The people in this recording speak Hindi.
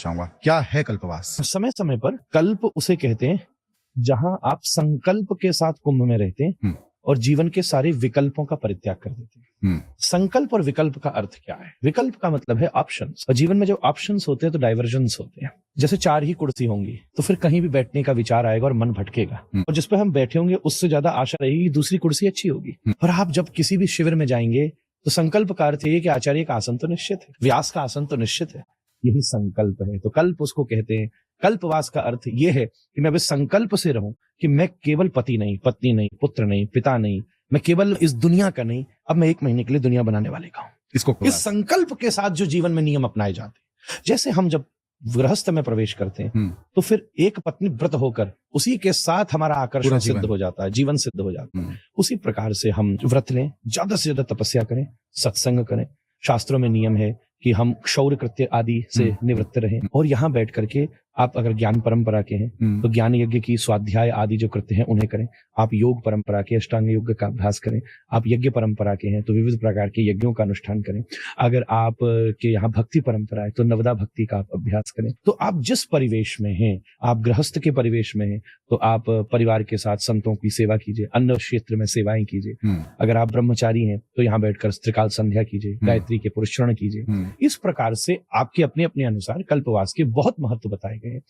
चाहूंगा, क्या है कल्पवास? समय समय पर कल्प उसे कहते हैं जहां आप संकल्प के साथ कुंभ में रहते हैं और जीवन के सारे विकल्पों का परित्याग कर देते हैं। संकल्प और विकल्प का अर्थ क्या है? विकल्प का मतलब है ऑप्शंस, और जीवन में जब ऑप्शंस होते हैं तो डाइवर्जन्स होते हैं। जैसे 4 ही कुर्सी होंगी तो फिर कहीं भी बैठने का विचार आएगा और मन भटकेगा, और जिस पे हम बैठे होंगे उससे ज्यादा आशा रहेगी कि दूसरी कुर्सी अच्छी होगी। और आप जब किसी भी शिविर में जाएंगे तो संकल्प का अर्थ ये कि आचार्य का आसन तो निश्चित है, व्यास का आसन तो निश्चित है, यही संकल्प है। तो कल्प उसको कहते हैं। कल्पवास का अर्थ ये है कि मैं अब इस संकल्प से रहूं कि मैं केवल पति नहीं, पत्नी नहीं, पुत्र नहीं, पिता नहीं, मैं केवल इस दुनिया का नहीं, अब मैं 1 महीने के लिए दुनिया बनाने वाले का हूं। इसको इस संकल्प के साथ जो जीवन में नियम अपनाए जाते हैं, जैसे हम जब गृहस्थ में प्रवेश करते हैं तो फिर एक पत्नी व्रत होकर उसी के साथ हमारा आकर्षण सिद्ध हो जाता है, जीवन सिद्ध हो जाता है। उसी प्रकार से हम व्रत लें, ज्यादा से ज्यादा तपस्या करें, सत्संग करें। शास्त्रों में नियम है कि हम क्षौर कृत्य आदि से निवृत्त रहें, और यहाँ बैठ करके आप अगर ज्ञान परंपरा के हैं तो ज्ञान यज्ञ की स्वाध्याय आदि जो कृत्य हैं उन्हें करें। आप योग परंपरा के अष्टांग योग का अभ्यास करें। आप यज्ञ परंपरा के हैं तो विविध प्रकार के यज्ञों का अनुष्ठान करें। अगर आप के यहाँ भक्ति परंपरा है तो नवदा भक्ति का आप अभ्यास करें। तो आप जिस परिवेश में हैं, आप गृहस्थ के परिवेश में हैं तो आप परिवार के साथ संतों की सेवा कीजिए, अन्न क्षेत्र में सेवाएं कीजिए। अगर आप ब्रह्मचारी हैं तो यहाँ बैठकर त्रिकाल संध्या कीजिए, गायत्री के पुरस्चरण कीजिए। इस प्रकार से आपके अपने अपने अनुसार कल्पवास के बहुत महत्व बताए गए हैं।